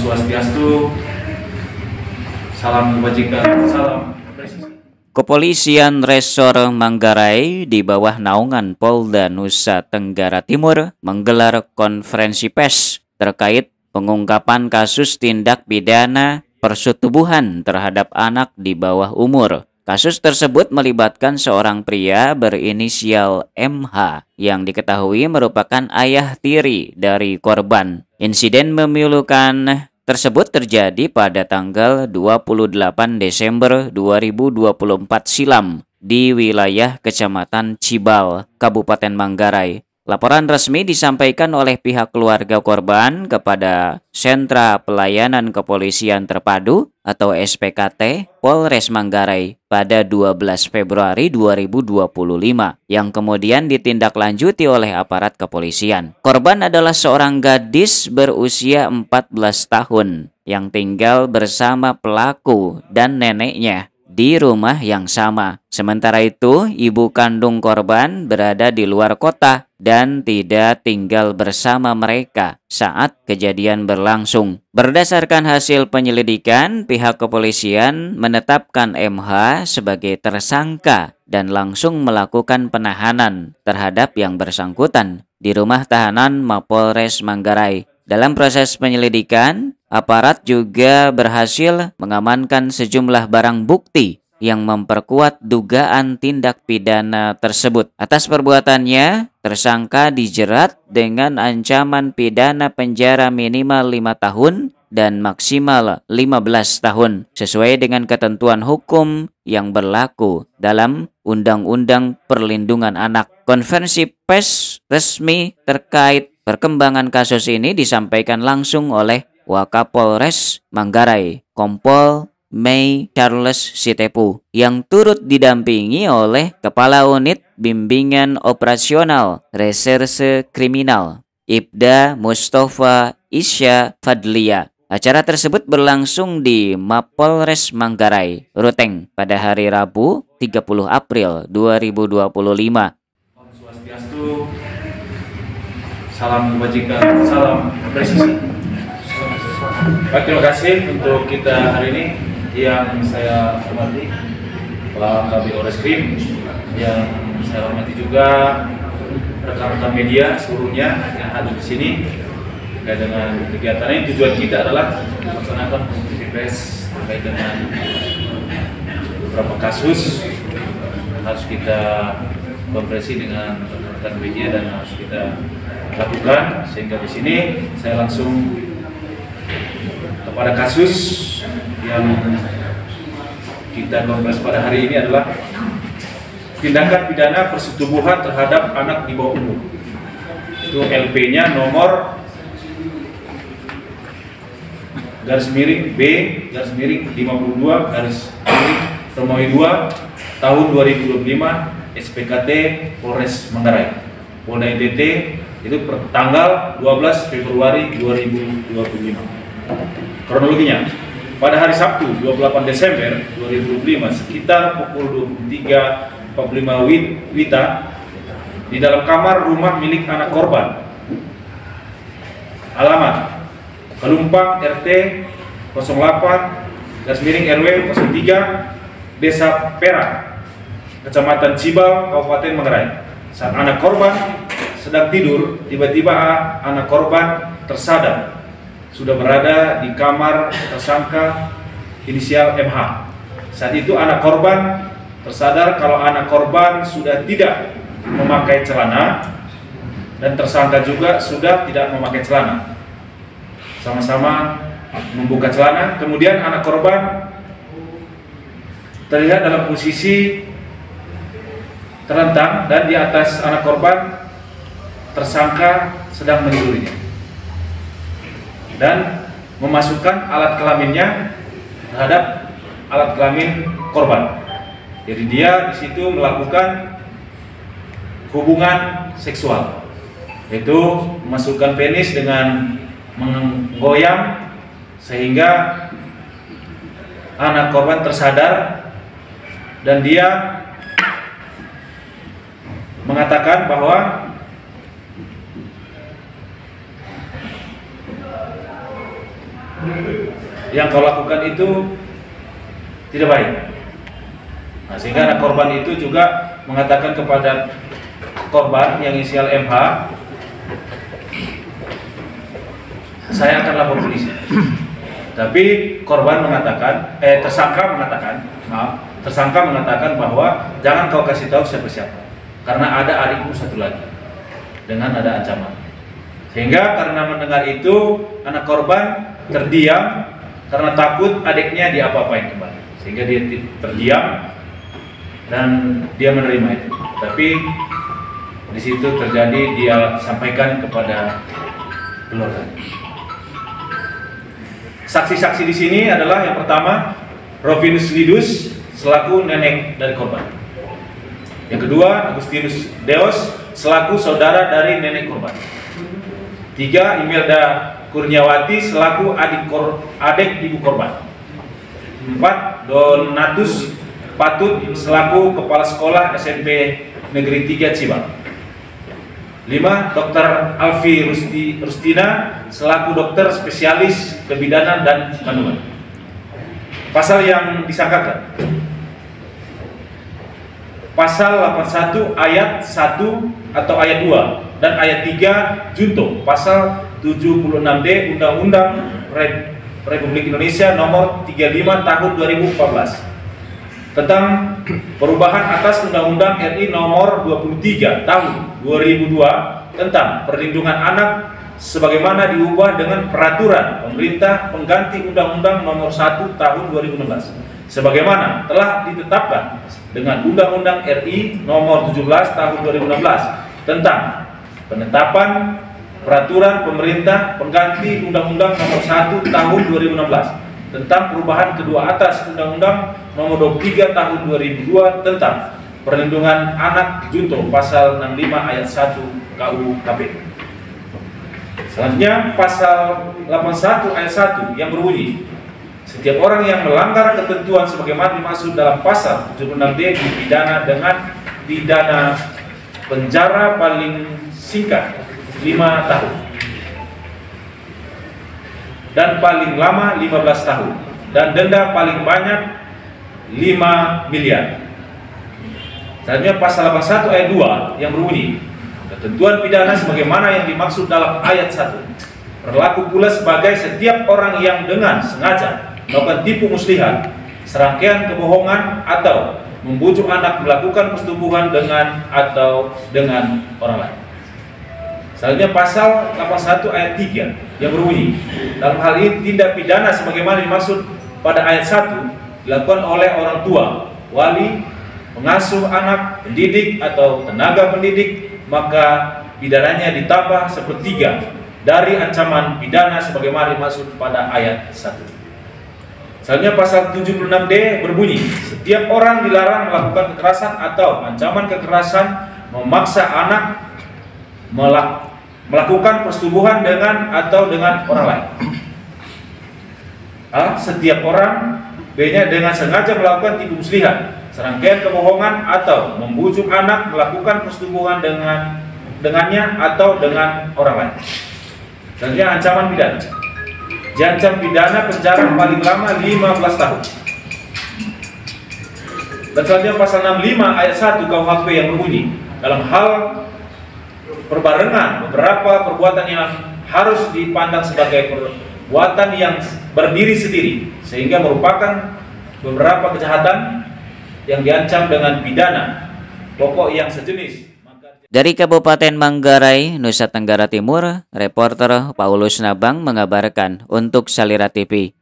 Swastiastu, salam kebajikan, salam presisi. Kepolisian Resor Manggarai di bawah naungan Polda Nusa Tenggara Timur menggelar konferensi pers terkait pengungkapan kasus tindak pidana persetubuhan terhadap anak di bawah umur. Kasus tersebut melibatkan seorang pria berinisial MH yang diketahui merupakan ayah tiri dari korban. Insiden memilukan tersebut terjadi pada tanggal 28 Desember 2024 silam di wilayah Kecamatan Cibal, Kabupaten Manggarai. Laporan resmi disampaikan oleh pihak keluarga korban kepada Sentra Pelayanan Kepolisian Terpadu atau SPKT Polres Manggarai pada 12 Februari 2025 yang kemudian ditindaklanjuti oleh aparat kepolisian. Korban adalah seorang gadis berusia 14 tahun yang tinggal bersama pelaku dan neneknya di rumah yang sama. Sementara itu, ibu kandung korban berada di luar kota dan tidak tinggal bersama mereka saat kejadian berlangsung. Berdasarkan hasil penyelidikan, pihak kepolisian menetapkan MH sebagai tersangka dan langsung melakukan penahanan terhadap yang bersangkutan di rumah tahanan Mapolres Manggarai. Dalam proses penyelidikan, aparat juga berhasil mengamankan sejumlah barang bukti yang memperkuat dugaan tindak pidana tersebut. Atas perbuatannya, tersangka dijerat dengan ancaman pidana penjara minimal 5 tahun dan maksimal 15 tahun sesuai dengan ketentuan hukum yang berlaku dalam Undang-Undang Perlindungan Anak. Konferensi pers resmi terkait perkembangan kasus ini disampaikan langsung oleh Wakapolres Manggarai, Kompol Mei Charles Sitepu, yang turut didampingi oleh Kepala Unit Bimbingan Operasional Reserse Kriminal, Ibda Mustafa Isya Fadlia. Acara tersebut berlangsung di Mapolres Manggarai, Ruteng, pada hari Rabu 30 April 2025. Om Swastiastu, salam kebajikan, salam presisi. Baik, terima kasih untuk kita hari ini. Yang saya hormati Kepala Kabid Oreskrim, yang saya hormati juga rekan-rekan media seluruhnya yang hadir di sini terkait dengan kegiatan ini. Tujuan kita adalah melaksanakan konferensi pers terkait dengan beberapa kasus harus kita konferensi dengan rekan media dan harus kita lakukan, sehingga di sini saya langsung kepada kasus yang kita konferensi pada hari ini adalah tindakan pidana persetubuhan terhadap anak di bawah umur. Itu LP-nya nomor _B _52 Romawi 2 tahun 2025 SPKT Polres Manggarai, Polda NTT, itu tanggal 12 Februari 2025. Kronologinya, pada hari Sabtu 28 Desember 2025 sekitar pukul 23.45 WITA di dalam kamar rumah milik anak korban, alamat Kelumpang RT 08/RW 03 Desa Perak, Kecamatan Cibal, Kabupaten Manggarai. Saat anak korban sedang tidur, tiba-tiba anak korban tersadar sudah berada di kamar tersangka inisial MH. Saat itu anak korban tersadar kalau anak korban sudah tidak memakai celana dan tersangka juga sudah tidak memakai celana. Sama-sama membuka celana, kemudian anak korban terlihat dalam posisi terlentang dan di atas anak korban tersangka sedang menidurinya dan memasukkan alat kelaminnya terhadap alat kelamin korban. Jadi dia di situ melakukan hubungan seksual, yaitu memasukkan penis dengan menggoyang sehingga anak korban tersadar dan dia mengatakan bahwa yang kau lakukan itu tidak baik. Nah, sehingga anak korban itu juga mengatakan kepada korban yang inisial MH, saya akan lapor polisi. Tapi korban mengatakan, tersangka mengatakan bahwa jangan kau kasih tahu siapa-siapa, karena ada adikku satu lagi, dengan ada ancaman. Sehingga karena mendengar itu, anak korban terdiam karena takut adiknya diapa-apain kembali. Sehingga dia terdiam dan dia menerima itu. Tapi di situ terjadi, dia sampaikan kepada keluarga. Saksi-saksi di sini adalah yang pertama Rovinus Lidus selaku nenek dari korban. Yang kedua Agustinus Deos selaku saudara dari nenek korban. 3 Imelda Kurniawati selaku adik ibu korban. 4 Donatus Patut selaku kepala sekolah SMP Negeri 3 Cibang. 5 Dr. Alfi Rustina selaku dokter spesialis kebidanan dan kandungan. Pasal yang disangkakan, pasal 81 ayat 1 atau ayat 2 dan ayat 3 junto pasal 76D Undang-Undang Republik Indonesia nomor 35 tahun 2014 tentang perubahan atas Undang-Undang RI nomor 23 tahun 2002 tentang perlindungan anak sebagaimana diubah dengan peraturan pemerintah pengganti Undang-Undang nomor 1 tahun 2016 sebagaimana telah ditetapkan dengan Undang-Undang RI nomor 17 tahun 2016 tentang penetapan peraturan pemerintah pengganti Undang-Undang nomor 1 tahun 2016 tentang perubahan kedua atas Undang-Undang nomor 23 tahun 2002 tentang perlindungan anak junto pasal 65 ayat 1 KUHP. Selanjutnya pasal 81 ayat 1 yang berbunyi, setiap orang yang melanggar ketentuan sebagaimana dimaksud dalam pasal 76D dipidana dengan pidana penjara paling singkat 5 tahun dan paling lama 15 tahun dan denda paling banyak 5 miliar. Selanjutnya pasal 81 ayat 2 yang berbunyi, ketentuan pidana sebagaimana yang dimaksud dalam ayat 1 berlaku pula sebagai setiap orang yang dengan sengaja melakukan tipu muslihat, serangkaian kebohongan atau membujuk anak melakukan persetubuhan dengan atau dengan orang lain. Selanjutnya pasal 81 ayat 3 yang berbunyi, dalam hal ini tindak pidana sebagaimana dimaksud pada ayat 1 dilakukan oleh orang tua, wali, pengasuh anak, pendidik atau tenaga pendidik, maka pidananya ditambah sepertiga dari ancaman pidana sebagaimana dimaksud pada ayat 1. Selanjutnya pasal 76D berbunyi, setiap orang dilarang melakukan kekerasan atau ancaman kekerasan memaksa anak melakukan persetubuhan dengan atau dengan orang lain. A. Setiap orang. B-nya dengan sengaja melakukan tipu muslihat, serangkaian kebohongan atau membujuk anak melakukan persetubuhan dengannya atau dengan orang lain. Selanjutnya ancaman pidana. Diancam pidana penjara paling lama 15 tahun. Dan selanjutnya pasal 65 ayat 1 KUHP yang berbunyi, dalam hal perbarengan beberapa perbuatan yang harus dipandang sebagai perbuatan yang berdiri sendiri sehingga merupakan beberapa kejahatan yang diancam dengan pidana pokok yang sejenis. Dari Kabupaten Manggarai, Nusa Tenggara Timur, reporter Paulus Nabang mengabarkan untuk Salira TV.